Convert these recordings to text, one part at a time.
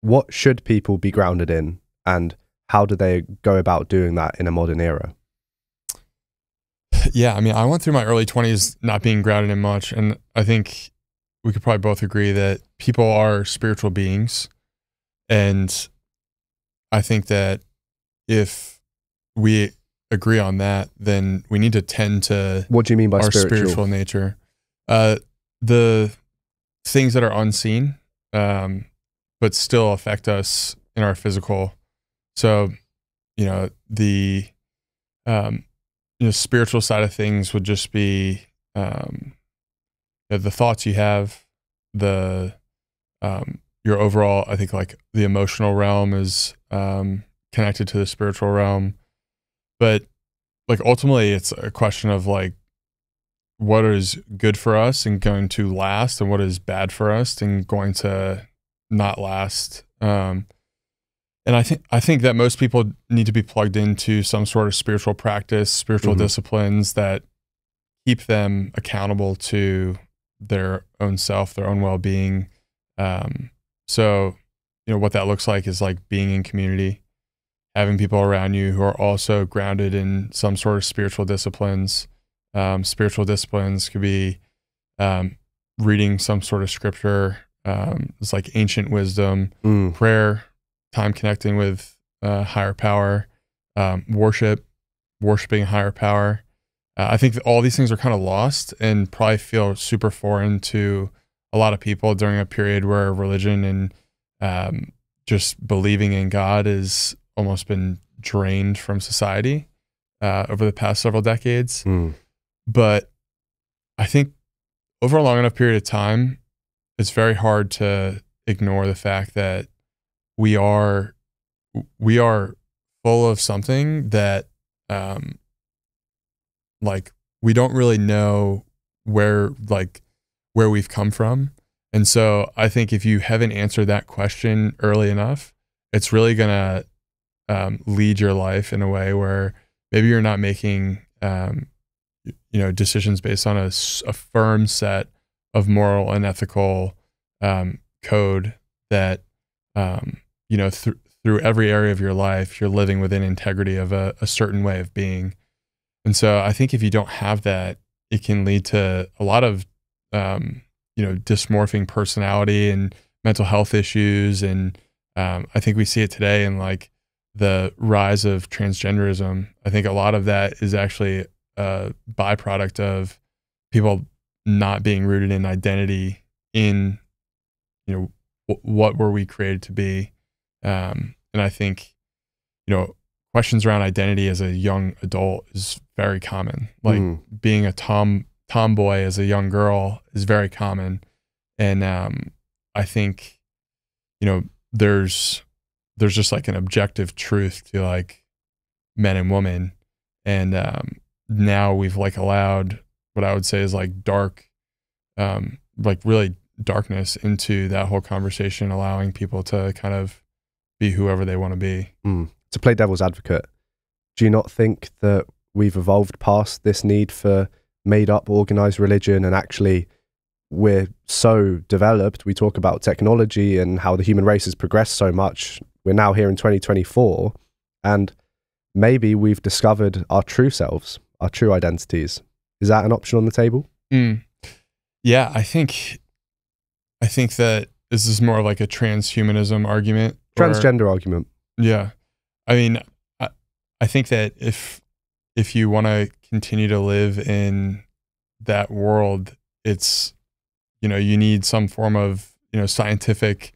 what should people be grounded in, and how do they go about doing that in a modern era? Yeah, I mean, I went through my early 20s not being grounded in much, and I think we could probably both agree that people are spiritual beings, and I think that if we agree on that, then we need to tend to What do you mean by our spiritual? spiritual nature. The things that are unseen, but still affect us in our physical. So, the spiritual side of things would just be the thoughts you have, the your overall. I think like the emotional realm is connected to the spiritual realm, but like ultimately, it's a question of like what is good for us and going to last, and what is bad for us and going to not last. And I think that most people need to be plugged into some sort of spiritual practice, spiritual disciplines that keep them accountable to their own self, their own well-being. So, what that looks like is like being in community, having people around you who are also grounded in some sort of spiritual disciplines. Spiritual disciplines could be reading some sort of scripture. It's like ancient wisdom, prayer, time connecting with higher power, worshiping higher power. I think that all these things are kind of lost and probably feel super foreign to a lot of people during a period where religion and just believing in God has almost been drained from society over the past several decades. But I think over a long enough period of time, it's very hard to ignore the fact that we are full of something that like we don't really know where we've come from. And so I think if you haven't answered that question early enough, it's really gonna lead your life in a way where maybe you're not making decisions based on a firm set of moral and ethical code that through every area of your life you're living within integrity of a certain way of being. And so I think if you don't have that, it can lead to a lot of dysmorphing personality and mental health issues. And I think we see it today in like the rise of transgenderism. I think a lot of that is actually a byproduct of people not being rooted in identity in, what were we created to be. And I think, questions around identity as a young adult is very common. Like being a tomboy as a young girl is very common. And I think, there's just like an objective truth to like men and women. And now we've like allowed what I would say is like dark, like really darkness into that whole conversation, allowing people to kind of be whoever they want to be. To play devil's advocate, do you not think that we've evolved past this need for made up organized religion, and actually we're so developed? We talk about technology and how the human race has progressed so much. We're now here in 2024, and maybe we've discovered our true selves, our true identities. Is that an option on the table? Yeah, I think that this is more like a transhumanism argument. Transgender argument. Yeah. I mean, I think that if you want to continue to live in that world, it's, you need some form of, scientific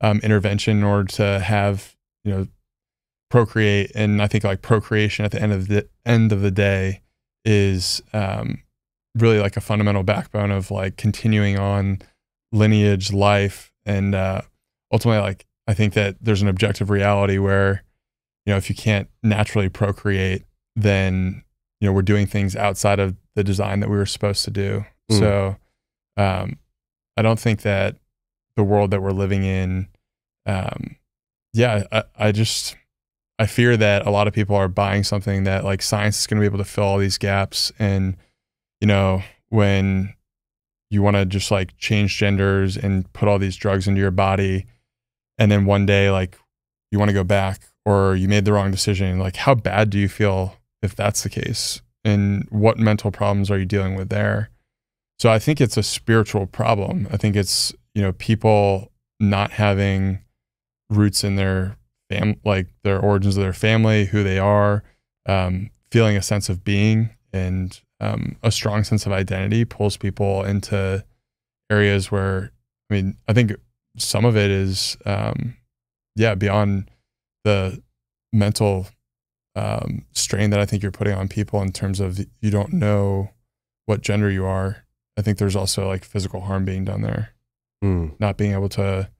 intervention in order to have, procreate. And I think like procreation at the end of the day is really like a fundamental backbone of like continuing on lineage, life. And ultimately, like, I think that there's an objective reality where, if you can't naturally procreate, then, we're doing things outside of the design that we were supposed to do. So I don't think that the world that we're living in, I fear that a lot of people are buying something that like science is going to be able to fill all these gaps. And, when you want to just like change genders and put all these drugs into your body, and then one day like you want to go back, or you made the wrong decision, like how bad do you feel if that's the case? And what mental problems are you dealing with there? So I think it's a spiritual problem. I think it's, you know, people not having roots in their like their origins of their family, who they are, feeling a sense of being, and a strong sense of identity pulls people into areas where, I mean, I think some of it is, beyond the mental strain that I think you're putting on people in terms of you don't know what gender you are. I think there's also like physical harm being done there, not being able to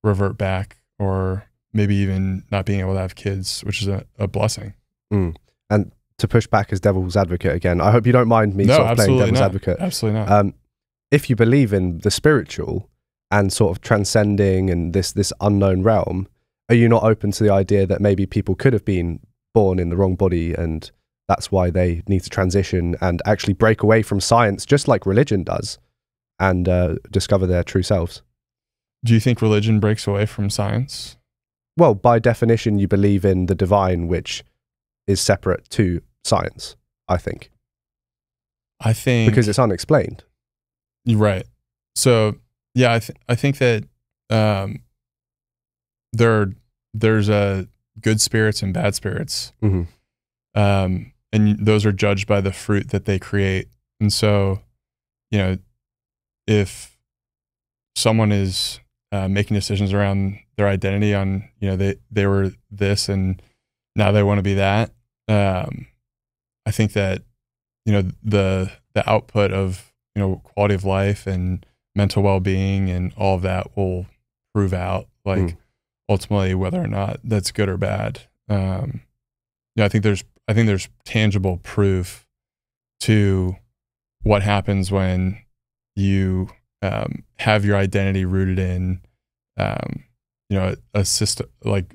revert back, or maybe even not being able to have kids, which is a blessing. And to push back as devil's advocate again, I hope you don't mind me sort of playing devil's advocate. Absolutely not. If you believe in the spiritual and sort of transcending and this unknown realm, are you not open to the idea that maybe people could have been born in the wrong body, and that's why they need to transition and actually break away from science, just like religion does, and discover their true selves? Do you think religion breaks away from science? Well, by definition, you believe in the divine, which is separate to science, I think. Because it's unexplained. You're right. So, yeah, I think that there's good spirits and bad spirits. And those are judged by the fruit that they create. And so, you know, if someone is making decisions around their identity on, you know, they were this and now they want to be that, I think that, you know, the output of, you know, quality of life and mental well-being and all of that will prove out, like, ultimately whether or not that's good or bad. Yeah, I think there's tangible proof to what happens when you have your identity rooted in, you know, a system like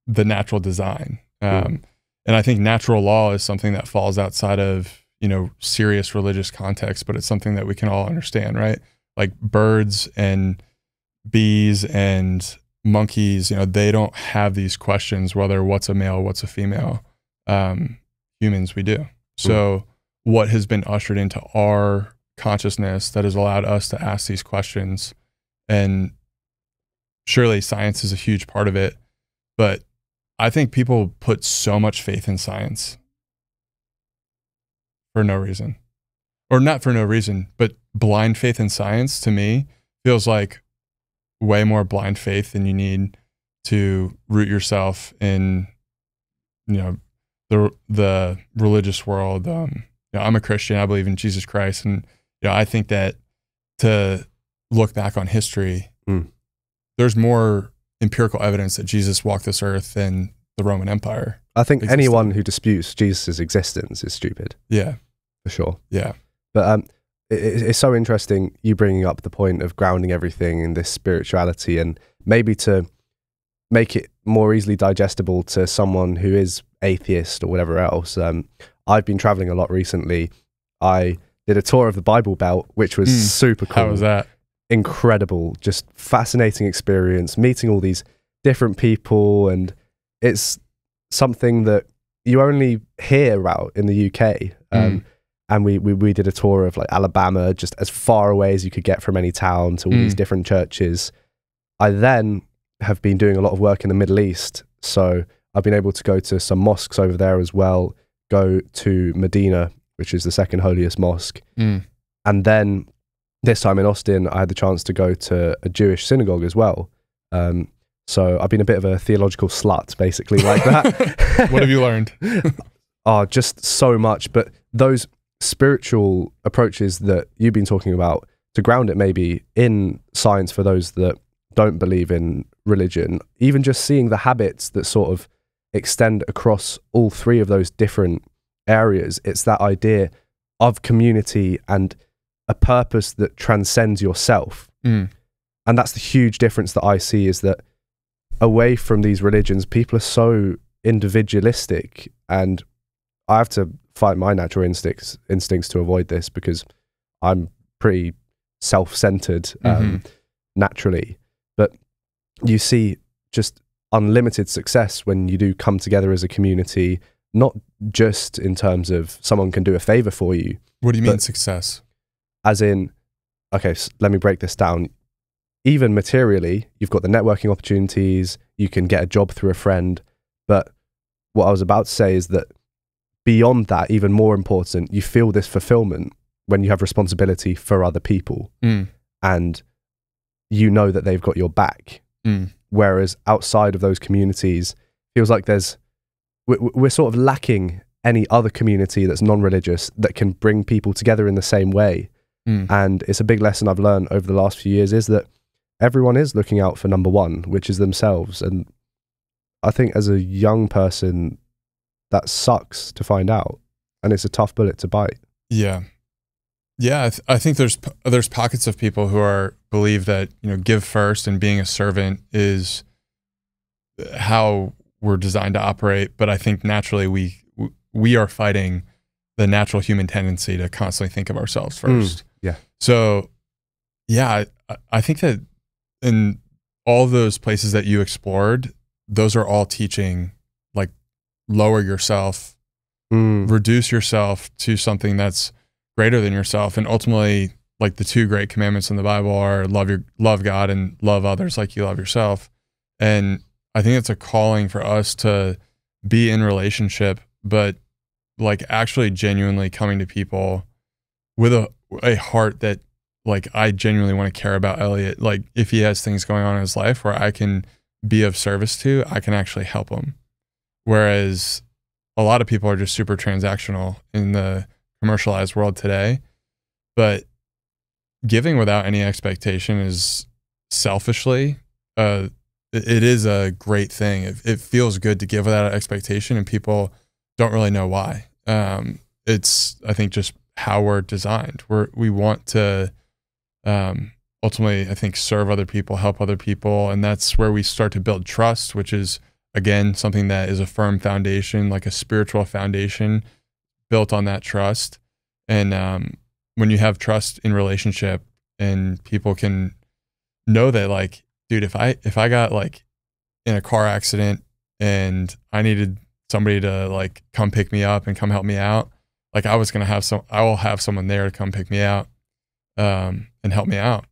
the natural design. And I think natural law is something that falls outside of, you know, serious religious context, but it's something that we can all understand, right? Like birds and bees and monkeys, you know, they don't have these questions whether what's a male, what's a female. Humans, we do. So what has been ushered into our consciousness that has allowed us to ask these questions? And surely science is a huge part of it, but I think people put so much faith in science for no reason, or not for no reason, but blind faith in science to me feels like way more blind faith than you need to root yourself in, you know, the religious world. You know, I'm a Christian. I believe in Jesus Christ, and you know, I think that to look back on history, there's more empirical evidence that Jesus walked this earth than the Roman Empire. I think anyone who disputes Jesus' existence is stupid. Yeah, for sure. Yeah, but it's so interesting you bringing up the point of grounding everything in this spirituality, and maybe to make it more easily digestible to someone who is atheist or whatever else. I've been traveling a lot recently. I did a tour of the Bible Belt, which was super cool. How was that? Incredible, just fascinating experience, meeting all these different people, and it's something that you only hear about in the UK. And we did a tour of like Alabama, just as far away as you could get from any town, to all these different churches. I then have been doing a lot of work in the Middle East, so I've been able to go to some mosques over there as well, go to Medina, which is the second holiest mosque. And then this time in Austin, I had the chance to go to a Jewish synagogue as well. So I've been a bit of a theological slut, basically, like that. What have you learned? Oh, just so much. But those spiritual approaches that you've been talking about, to ground it maybe in science for those that don't believe in religion, even just seeing the habits that sort of extend across all three of those different areas, it's that idea of community and a purpose that transcends yourself. And that's the huge difference that I see, is that away from these religions, people are so individualistic, and I have to fight my natural instincts to avoid this, because I'm pretty self-centered naturally. But you see just unlimited success when you do come together as a community, not just in terms of someone can do a favor for you. What do you mean success? As in, okay, so let me break this down. Even materially, you've got the networking opportunities, you can get a job through a friend. But what I was about to say is that beyond that, even more important, you feel this fulfillment when you have responsibility for other people. And you know that they've got your back. Whereas outside of those communities, feels like we're sort of lacking any other community that's non-religious that can bring people together in the same way. And it's a big lesson I've learned over the last few years, is that everyone is looking out for number one, which is themselves. And I think as a young person, that sucks to find out, and it's a tough bullet to bite. Yeah. I think there's pockets of people who believe that, you know, give first and being a servant is how we're designed to operate. But I think naturally we are fighting the natural human tendency to constantly think of ourselves first. Yeah. So yeah, I think that in all those places that you explored, those are all teaching, like, lower yourself, reduce yourself to something that's greater than yourself. And ultimately, like, the two great commandments in the Bible are love God and love others like you love yourself. And I think it's a calling for us to be in relationship, but like actually genuinely coming to people with a heart that, like, I genuinely want to care about Elliot. Like, if he has things going on in his life where I can be of service to, I can actually help him. Whereas a lot of people are just super transactional in the commercialized world today. But giving without any expectation is selfishly, it is a great thing. It feels good to give without expectation, and people don't really know why. It's, I think, just how we're designed. We want to ultimately, I think, serve other people, help other people. And that's where we start to build trust, which is, again, something that is a firm foundation, like a spiritual foundation built on that trust. And when you have trust in relationship, and people can know that, like, dude, if I got, like, in a car accident and I needed somebody to, like, come pick me up and come help me out, like, I will have someone there to come pick me out and help me out.